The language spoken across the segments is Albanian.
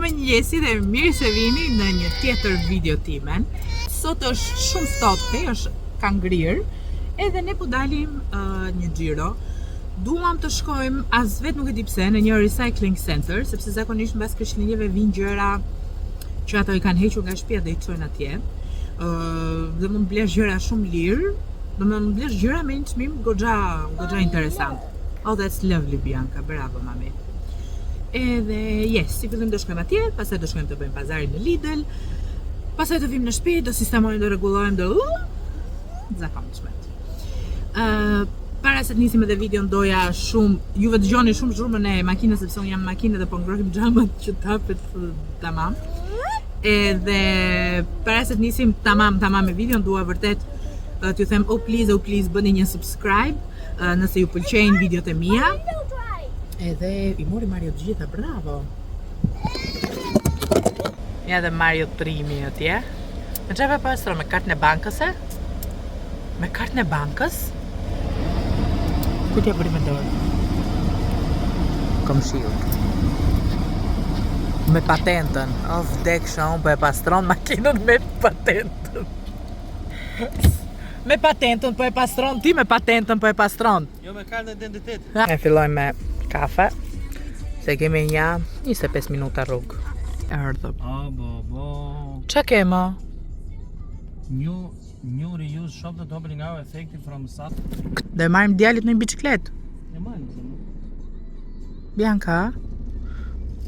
mëngjesi dhe mirë se vini në një tjetër video timen. Sot është shumë ftohtë, është ka ngrirë, edhe ne po dalim një xhiro. Duam të shkojmë, as vetë nuk e di pse, në një recycling center, sepse zakonisht mbas Krishtlindjeve vinë gjëra që ato i kanë hequr nga shtëpia dhe i çojnë atje. Dhe mund blesh gjëra shumë lirë, do mund blesh gjëra me një çmim goxha interesant. Oh, that's lovely, Bianca, bravo mami. Edhe, yes, si fillim do shkojmë atje, pastaj do shkojmë të bëjmë pazarin në Lidl, pastaj do vim në shtëpi, do sistemojmë, do rregullojmë, zakonshmet. Para se të nisim edhe videon doja shumë, juve dëgjoni shumë zhurmën e makinës sepse unë jam në makinë dhe po ngrohim xhamat që tapet tamam. Edhe para se të nisim tamam me videon, dua vërtet t'ju them oh please bëni një subscribe nëse ju pëlqejnë videot e mia. Edhe i mori Mario të gjitha, bravo. Ja dhe Mario trimi atje. Me çfarë pastron? Me kartën e bankës e? Me kartën e bankës? Ku t'ja bëri me dorë? Komshiut. Me patentën. O vdeksha, unë po e pastron makinën me patentën. Me patentën po e pastron, ti me patentën po e pastron. Jo me kartën e identitet. E filloj me kafe, se kemi një 25 minuta rrugë. Erdhëm. Qa kema? New reuse shop that opening hour effective from Sat. Dhe marrim djalit në një biciklet. E marrim. Bianca?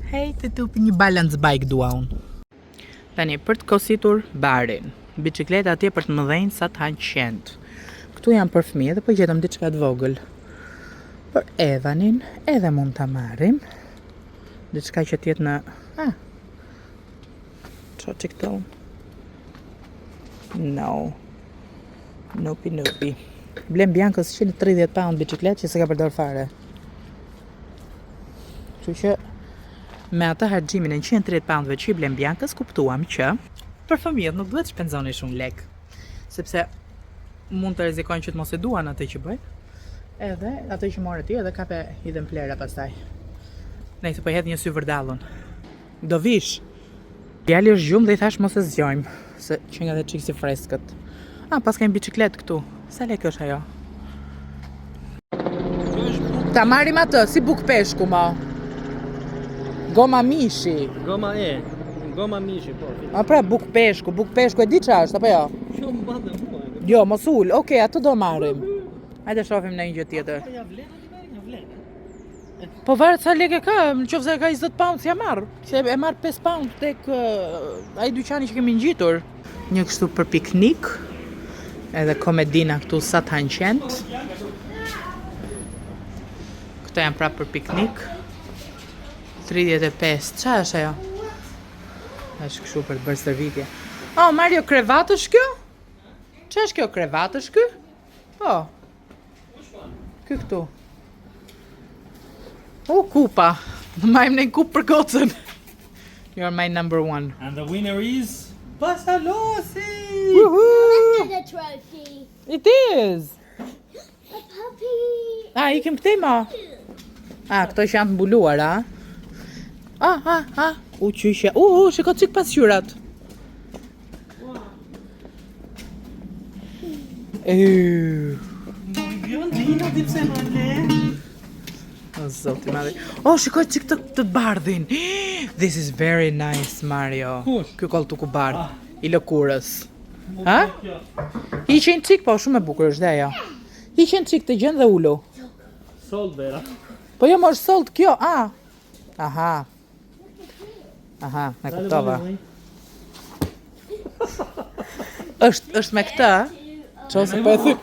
Hej, të tupi një balance bike dua unë. Tani, për të kositur barin. Bicikleta atje për të mëdhenj sa të hanë qend. Këtu janë për fëmijë dhe po gjetëm diçka të vogël. Për Evanin, edhe mund ta marrim. Diçka që tjetë në... Qa që këto? No. Nopi. Blem Biancës 130 pound biciklet që se ka përdor fare. Kështu që me atë harxhimin e 130 poundve që i blem Biancës, kuptuam që për fëmijët nuk duhet shpenzoni shumë lek. Sepse mund të rrezikojnë që të mos e duan atë që bëjnë. Edhe atë që morë ti edhe kape hidhen plera pastaj. Nejse po hedh një sy vërdallën. Do vish. Djali është gjumë dhe i thash mos e zgjojmë, se që nga dhe çik si freskët. Pas kemi biciklet këtu. Sa lekë është ajo? Ta marrim atë, si buk peshku ma. Goma mishi. Goma mishi, po. Pra, buk peshku e di qa është, apo jo? Jo, më badhe mua. Jo, mos ul, okej, atë do marrim. Hajde shohim në një gjë tjetër. Ja vlen. Po varet sa lekë ka, në qoftë se ka 20 pound s'ja marr. Se e marr 5 pound tek ai dyqani që kemi ngjitur. Një kështu për piknik. Edhe komedina këtu sa të hanë qend. Këto janë prapë për piknik. 35, qa është ajo? Është kështu për të bërë servitje. Oh, Mario, krevat është kjo? Qa është kjo, krevat është kjo? Po. Këtu. Kupa. Majmë në kupë për gocën. You're my number one. And the winner is... Pasalosi! Woohoo! The trophy. It is! A puppy. I kem këtej ma. Këto që janë të mbuluar, qyshe. Shiko cik pasqyrat. Biondina di pse më le. O zoti madhe. Shikoj cik të bardhin. This is very nice, Mario. Kush? Ky koltuku bardh i lëkurës. Hiqen cik, po shumë e bukur është dhe ajo. Hiqen cik të gjën dhe ulu. Sold vera. Po jo më është sold kjo, Aha, me kuptova. është me këta? Qose po e thë.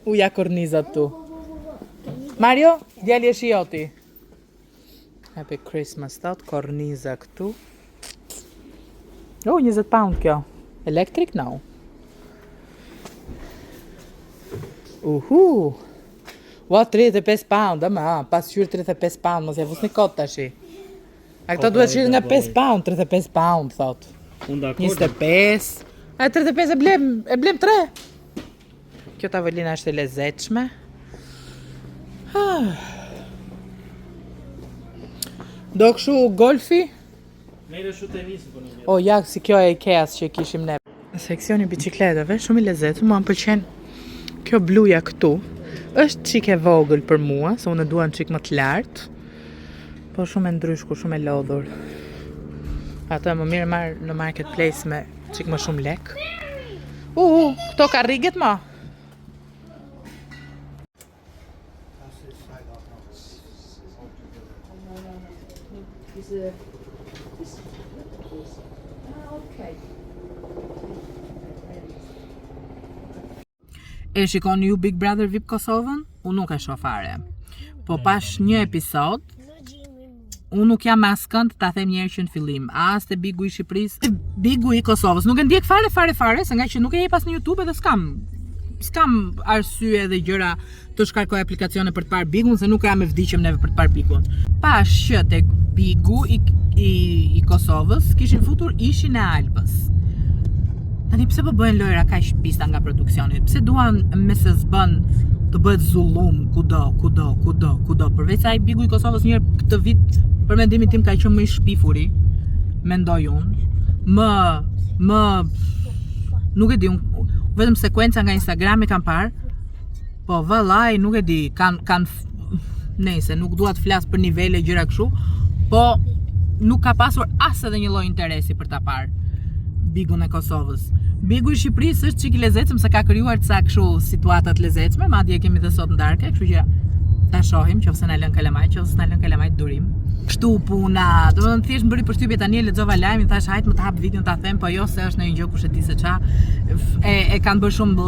Uja kornizat tu. Mario, djali e shijoti. Happy Christmas, thot, korniza këtu. 20 pound kjo. Electric, no. Ua, 35 pound, pasqyrë 35 pound, mos ja fusni kot tashi. A këto duhet shirë nga 5 pound, 35 pound, thot. 25. 35 e blem 3. Kjo tavolina është e lezetshme. Do kështu golfi? Mere shu tenisi po në vjetë. O, ja, si kjo e Ikeas që kishim ne. Seksioni bicikletave, shumë i lezetshëm, mua më pëlqen kjo bluja këtu. Është çik e vogël për mua, se unë dua çik më të lartë. Po shumë e ndryshku, shumë e lodhur. Ato më mirë marr në marketplace me çik më shumë lek. Këto karriget ma? E shikoni ju Big Brother VIP Kosovën? Unë nuk e shoh fare. Po pash një episod, unë nuk jam askënd ta them njerë që në fillim. As te Bigu i Shqipërisë, Bigu i Kosovës. Nuk e ndjek fare, se nga që nuk e jep as në YouTube edhe s'kam arsye dhe gjëra të shkarkoj aplikacione për të parë Bigun, se nuk jam e vdiqëm neve për të parë Bigun. Pash që tek Bigu i Kosovës kishin futur ishin e Albës. Tani pse po bëhen lojra kaq pista nga produksioni? Pse duan me se s'bën të bëhet zullum kudo. Përveç se ai Bigu i Kosovës njëherë këtë vit për mendimin tim ka qenë më i shpifuri, mendoj unë. Më nuk e di, vetëm sekuenca nga Instagrami kam parë. Po vallai, nuk e di, kanë nejse, nuk dua të flas për nivele gjëra kështu, po nuk ka pasur as edhe një lloj interesi për ta parë Bigun e Kosovës. Bigu i Shqipërisë është çik i lezetshëm se ka krijuar ca kështu situata të lezetshme, madje kemi dhe sot ndarke, kështu që ta shohim, nëse na lën kalamaj durim. Kështu puna, domethënë thjesht më bëri përshtypje tani lexova lajmin, thash hajt më të hap videon ta them, po jo se është në një gjë kush e di se ç'a. E kanë bërë shumë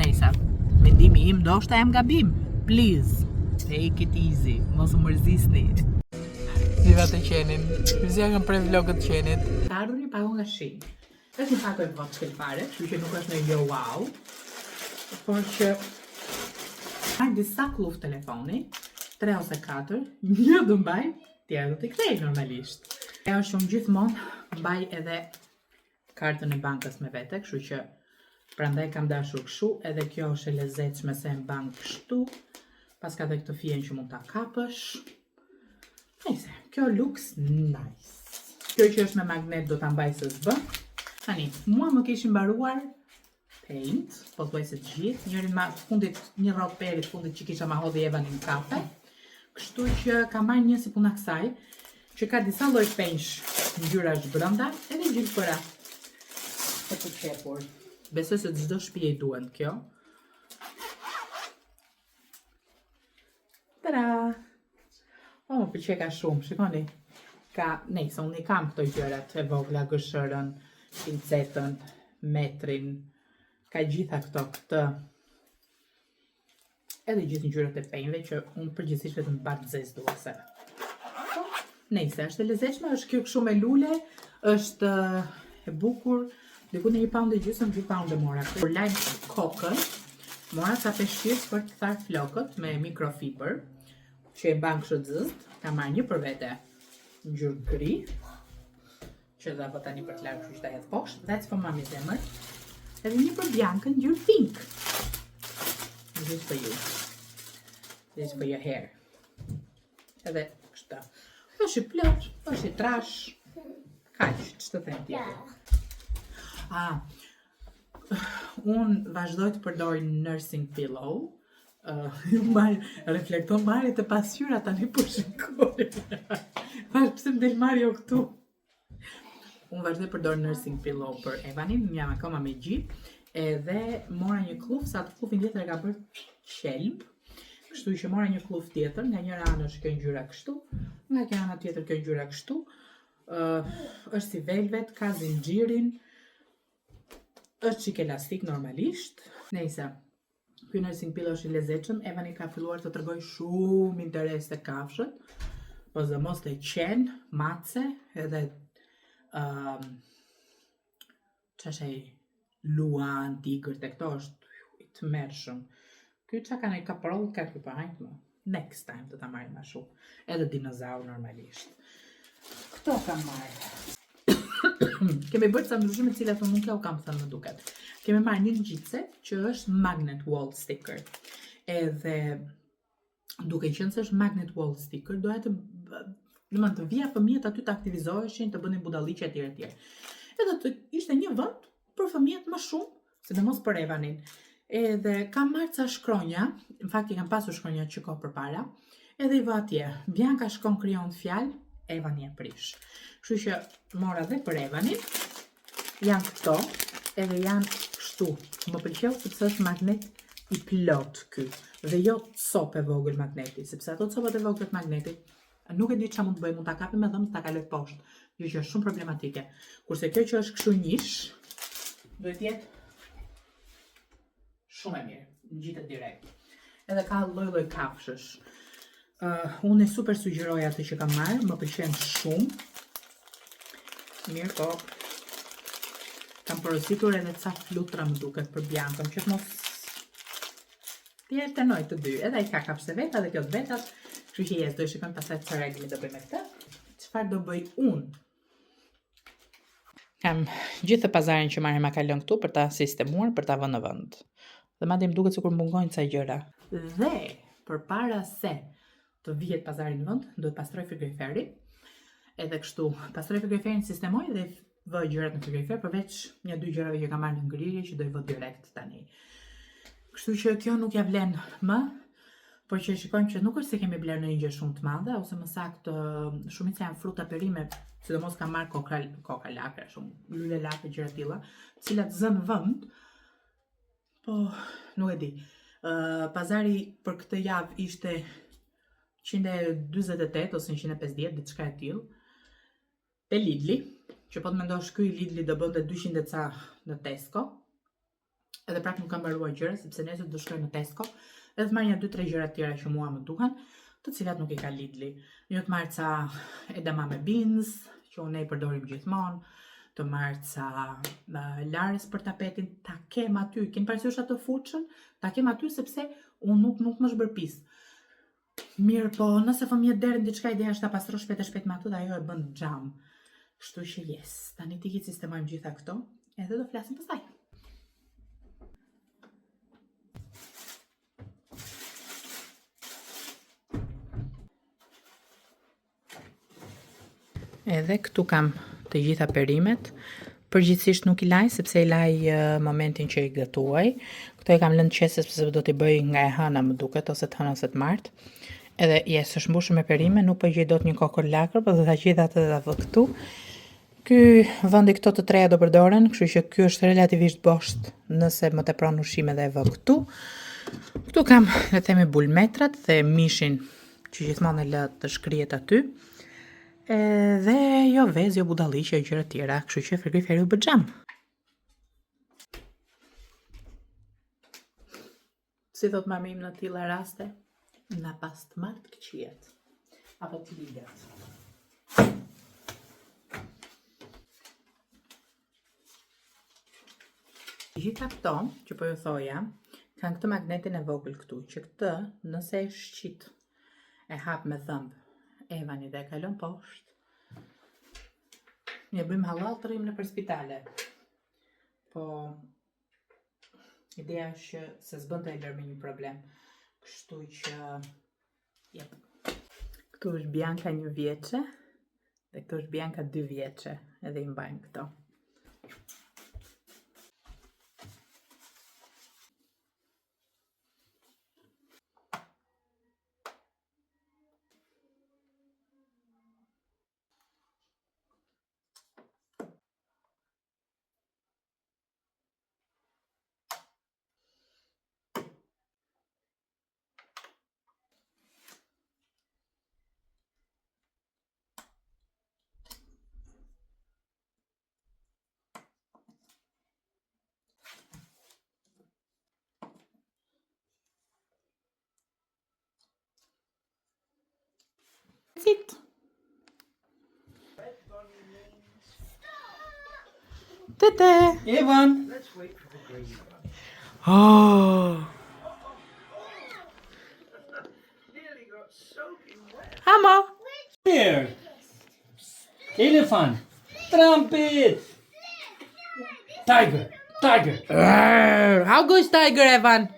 nejsa. Mendimi im ndoshta jam gabim. Please, take it easy, mos u mërzisni. Viva të qenin. Vizja kanë pre vlogët të qenit. Të ardhur një pagu nga shi. Është një pagu e votë fare, kështu që nuk është në jo wow. Por që hajnë disa kluf telefoni, 3 ose 4, një do mbaj, tjerë do t'i kthej normalisht. E është shumë gjithmonë mbaj edhe kartën e bankës me vete, kështu që prandaj kam dashur kështu, edhe kjo është e lezetshme se në bankë kështu, pas ka dhe këtë fijen që mund t'a kapësh. Nice, kjo looks nice. Kjo që është me magnet do t'a mbaj se s'bë. Tani, mua më kishin mbaruar paint, po thuaj se të gjithë, një rrot perit fundit që kisha ma hodhi Eva në kafe. Kështu që ka marrë një si puna kësaj, që ka disa lloj penç ngjyrash brenda, edhe gjilpëra. E të qepur. Besoj se çdo shtëpi i duan kjo. Tada! O, më pëlqej ka shumë, shikoni. Nejse, unë i kam këto gjërat e vogla, gëshërën, pincetën, metrin, ka gjitha këtë, edhe gjithë ngjyrat e penjve që unë përgjithsisht vetëm pak zez dua se. Nejse, është e lezetshme, është kjo kështu me lule, është e bukur, diku në 1 pound e gjysmë, 2 pound e mora. Për lajm kokën, mora sa peshqis për të tharë flokët me mikrofiber, që e mban kështu zëzt, ka marrë një për vete ngjyrë gri, që dha po tani për të larë kështu që ta hedh poshtë, that's for mommy zemër. Edhe një për bjankën ngjyrë pink. This is for you. This is for your hair. Edhe kështu. Është i plot, është i trash. Kaq, ç'të them tjetër. Unë vazhdoj të përdor nursing pillow. Reflekton Marit e pasqyra tani po shikoj. Thash pse m'del Mario këtu. Unë vazhdoj përdor nursing pillow për Evanin, jam akoma me gjip, edhe mora një kluf, sa atë klufin tjetër e ka bërë qelb, kështu që mora një kluf tjetër, nga njëra anë është kjo ngjyra kështu, nga kjo ana tjetër kjo ngjyra kështu, është si velvet, ka zinxhirin, është çik elastik normalisht. Nejse, ky nursing pillow është i lezetshëm, Evani ka filluar të tregoj shumë interes te kafshët, po zë mos të qen, mace, edhe qashaj luan, tigër, të këto është i të mërshëm. Ky qa ka në kaproll, ka ky pa hajtë më. Next time të ta marrim ma shumë. Edhe dinozaur normalisht. Këto kam marrë. Kemi bërë ca ndryshime të cilat unë nuk ja u kam thënë më duket. Kemi marrë një ngjitse që është magnet wall sticker. Edhe duke qenë se është magnet wall sticker, doja të Domethënë të vija fëmijët aty të aktivizoheshin, të bënin budalliqe etj etj. Edhe të ishte një vend për fëmijët më shumë, sidomos për Evanin. Edhe kam marrë ca shkronja, në fakt i kam pasur shkronja që kohë përpara, edhe i vë atje. Bianca shkon krijon fjalë, Evani e prish. Kështu që mora dhe për Evanin. Janë këto, edhe janë kështu. Më pëlqeu sepse është magnet i plot ky. Dhe jo copë e vogël magneti, sepse ato copat e vogla të magnetit nuk e di çfarë mund të bëj, mund ta kapim me dhëmbë, ta kaloj poshtë, gjë që është shumë problematike. Kurse kjo që është kështu njish, duhet të jetë shumë e mirë, ngjitet direkt. Edhe ka lloj-lloj kafshësh. Unë super sugjeroj atë që kam marrë, më pëlqen shumë. Mirë, po kam porositur edhe ca flutra më duket për Biancën, që të mos t'i alternoj të dy. Edhe ai ka kafshë vetë dhe kjo të vetat. Kështu që do i shikojmë pastaj çfarë reagimi do bëj me këtë. Çfarë do bëj unë? Kam gjithë pazarin që marrë ma ka lënë këtu për ta sistemuar, për ta vënë në vend. Dhe madje më duket sikur mungojnë ca gjëra. Dhe përpara se të vihet pazari në vend, duhet pastroj frigoriferin. Edhe kështu, pastroj frigoriferin, sistemoj dhe vë gjërat në frigorifer, përveç një dy gjërave që kam marrë në ngrirje që do i vë direkt tani. Kështu që kjo nuk ja vlen më. Por që shikojmë që nuk është se kemi blerë në një gjë shumë të madhe, ose më saktë shumica janë fruta perime, sidomos kam marrë koka lakre, shumë lule lakre, gjëra tilla, të cilat zënë vend, po nuk e di. Pazari për këtë javë ishte 148 ose 150, diçka e tillë. Te Lidli, që po të mendosh ky Lidli do bënte 200 e ca në Tesco. Edhe prapë nuk kam mbaruar gjëra sepse nesër do shkoj në Tesco. Edhe të marrë një 2-3 gjëra tjera që mua më duhen, të cilat nuk i ka Lidli. Një të marrë ca edamame beans, që unë e përdorim gjithmonë, të marrë ca lares për tapetin, ta kem aty. Keni parasysh atë fuçën? Ta kem aty sepse unë nuk më shbërpis. Mirë, po nëse fëmijët derën diçka, ideja është ta pastrosh shpejt me atë dhe ajo e bën xham. Kështu që yes, tani ti sistemojmë gjitha këto, edhe do flasim pastaj. Edhe këtu kam të gjitha perimet, përgjithsisht nuk i laj, sepse i laj momentin që i gëtuaj. Këto i kam lënë qese sepse do t'i bëj nga e hëna më duket, ose të hëna ose të martë. Edhe yes, është mbushur me perime, nuk po gjej dot një kokër lakër, por do ta gjej atë dhe vë këtu. Ky vendi këto të treja do përdoren, kështu që ky është relativisht bosht nëse më tepron ushqime dhe e vë këtu. Këtu kam, le të themi, bulmetrat dhe mishin që gjithmonë e lë të shkrihet aty. Dhe jo vezë, jo budalliqe, gjëra tjera, kështu që frigoriferi u bë xham. Si thot mami im në tilla raste, na pas të martë këqiet, apo të ligat. Gjitha këto, që po ju thoja, kanë këtë magnetin e vogël këtu, që këtë, nëse e shqit, e hap me dhëmbë, Evani dhe e kalon poshtë. Ne bëjmë hallall të rrim nëpër spitale. Po ideja është që se s'bën të e lërë me një problem. Kështu që jep. Këtu është Bianca 1 vjeçe dhe këtu është Bianca 2 vjeçe, edhe i mbajmë këto. Sit. Tete. Evan! Oh. Hamo. Here! Elephant! Trumpet! Tiger! Tiger! How goes Tiger, Evan?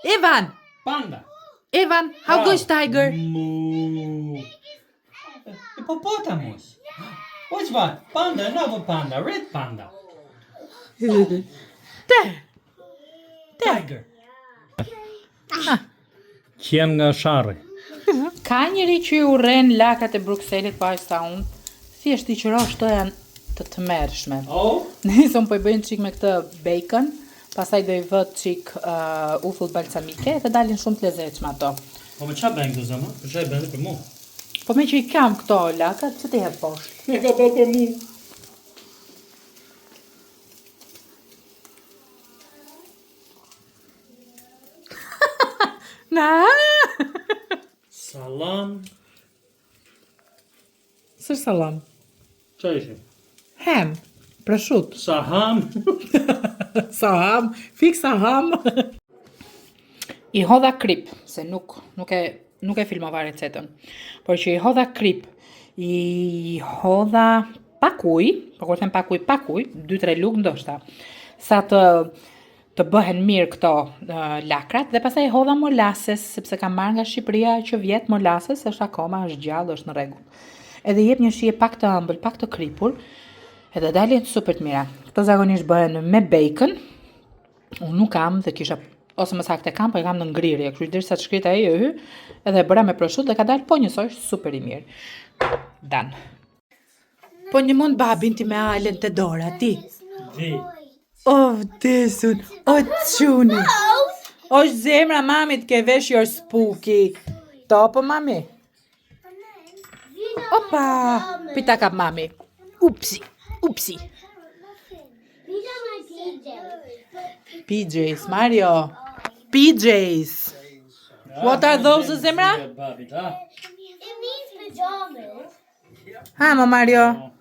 Evan! Panda! Evan, how goes Tiger? Moo! hippopotamus. Which one? Panda, another panda, red panda. Tiger. Qem nga sharri. Ka njëri që ju rren lakat e Brukselit pa sa unë, thjesht i qëro shto janë të tmerrshme. Oh? Nisëm po i bëjnë qik me këtë bacon, pastaj do i vët qik uthull balsamike dhe dalin shumë të lezetshme ato. Po me qa bëjnë këtë zëma? Për që i bëjnë për mu? Po me që i kam këto lakat, që të jep poshtë? Me ka bërë për mu. Na! Salam. Sër salam. Qa ishe? Ham, prosciutto. Saham. Saham, fik saham. I hodha krip, se nuk e filmova recetën, por që i hodha krip, i hodha pakuj, po kur them pakuj, 2-3 lugë ndoshta, sa të bëhen mirë këto lakrat, dhe pastaj i hodha molases, sepse kam marrë nga Shqipëria që vjet molases, është akoma, është gjallë, është në rregull. Edhe jep një shije pak të ëmbël, pak të kripur, edhe dalin super të mira. Këto zakonisht bëhen me bacon. Unë nuk kam dhe kisha, ose më saktë kam, po e kam në ngrirje, kështu derisa të shkrita ai e hy, edhe e bëra me prosciutto dhe ka dalë po njësoj super i mirë. Dan. Po një mund babin ti me alen të dora, ti? Vi. O, vdesun, o, quni. O, zemra mamit ke vesh your spooky. Topo, mami? Opa, pita kap mami. Upsi. These are my PJs. PJs, Mario. PJs. What are those, Zemra? It means pajamas. Amo, Mario.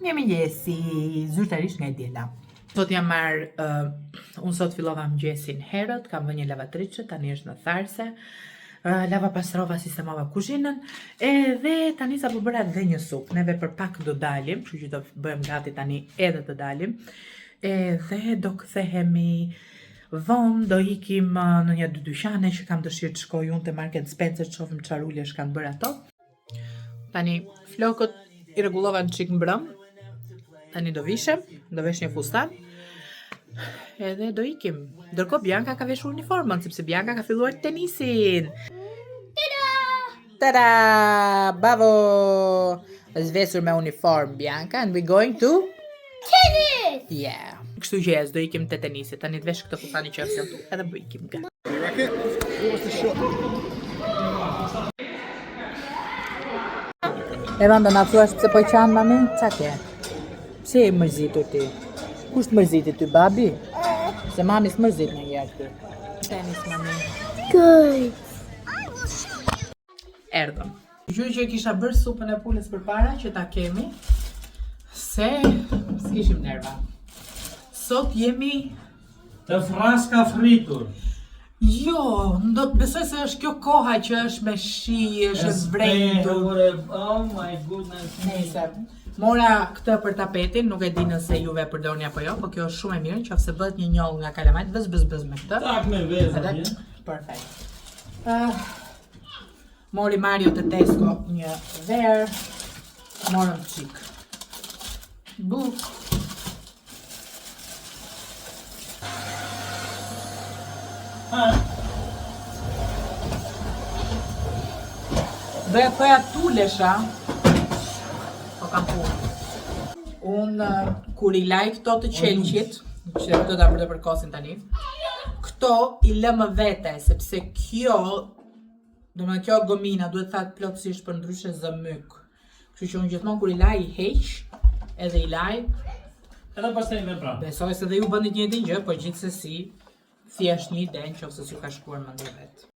Mirëmëngjesi, zyrtarisht nga Diela. Sot jam marrë, unë sot fillova mëngjesin herët, kam vënë një lavatriçe, tani është në tharse. Lava pastrova, sistemova kuzhinën, edhe tani sa po bëra edhe një supë. Neve për pak do dalim, kështu që do bëjmë gati tani edhe të dalim. Edhe do kthehemi vonë, do ikim në një dy dyqane që kam dëshirë të shkoj unë te Market Spencer, të shohim çfarë ulesh kanë bërë ato. Tani flokët i rregullova në çik mbrëm. Tani do vishem, do vesh një fustan. Edhe do ikim. Ndërkohë Bianca ka veshur uniformën, sepse Bianca ka filluar tenisin. Tada! Bravo! Është vesur me uniform Bianca and we're going to Tennis! yeah. Kështu që do ikim te tenisi. Tani të vesh këtë fustani që është këtu, edhe bëj ikim ga. Racket? What was the shot? Evanda, na thuash pse po qan mami? Qa ke? Pse e mërzitur ti? Kush të mërziti ty, babi? Se mami s'mërzit në njerë ty. Tenis, mami. Good. Erdhëm. Gjoj që kisha bërë supën e pulës përpara që ta kemi, se s'kishim nerva. Sot jemi... Të fraska fritur. Jo, besoj se është kjo koha që është me shi, është zbrendur. Oh my goodness. Nëse, mora këtë për tapetin, nuk e di nëse juve përdorni apo jo, po kjo është shumë e mirë, qofse bëhet një njoll nga kalamajt, bëz me këtë. Tak me vezën, Edhe, ja. perfekt. Mori Mario të Tesco një verë, morëm qik buk. Dhe thoja tulesha, po kam punë. Unë kur i laj këto të qelqit, që këto ta për të përkosin tani, Këto i lëmë vete, sepse kjo, kjo gomina duhet thatë plotësisht për ndryshe zëmyk. Kështu që unë gjithmonë kur i laj i heq, edhe i laj, Edhe pastaj i vjen prapë. besoj se dhe ju bëni të njëjtin gjë, po gjithsesi thjesht një ide nëse s'ju ka shkuar mendja vet.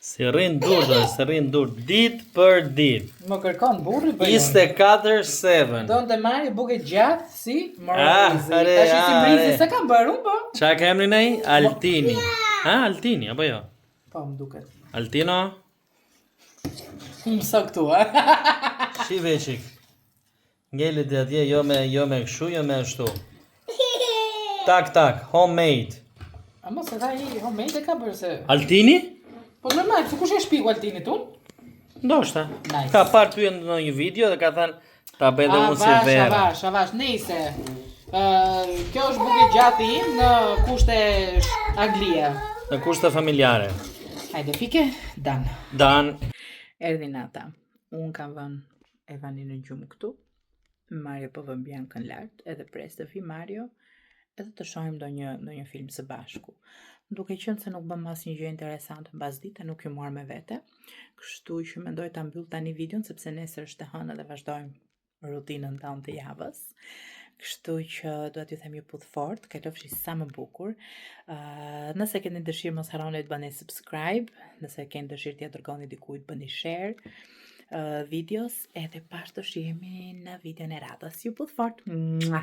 Si rrin dur, ditë për ditë. Më kërkon burri po. 24/7. Donte marrë buke gjatë si Ah, moralizi. are, Tash si brizi are. se ka bërë unë po. Qa ka emrin ai? Altini. Ha, Altini, apo jo? Po më duket. Altino? Më sa këtu, a? Shi veçik. Ngeli dhe atje, jo me kështu, jo me ashtu. Tak, homemade. A mos e dha i homemade e ka bërë se... Altini? Po normal, se kush e shpiku Altinit unë? Ndoshta. Nice. Ka parë ty në një video dhe ka thënë ta bëj dhe unë si vera. Avash, nejse. Kjo është buke gjatë im në kushte Anglia. Në kushte familjare. Hajde fike, dan. Dan. Erdhi nata. Unë kam vënë Evanin në gjumë këtu. Mario po vën Biancën lart, edhe pres të fi Mario, edhe të shohim ndonjë film së bashku. Duke qenë se nuk bëm asnjë gjë interesante mbas dite, nuk ju marr me vete. Kështu që mendoj ta mbyll tani videon sepse nesër është e hënë dhe vazhdojmë rutinën tonë të javës. Kështu që duhet t'ju them ju puth fort, kalofshi sa më bukur. Nëse keni dëshirë mos harroni të bëni subscribe, nëse keni dëshirë t'ia dërgoni dikujt bëni share videos edhe pashtu shihemi në videon e radhës. Ju puth fort. Mua.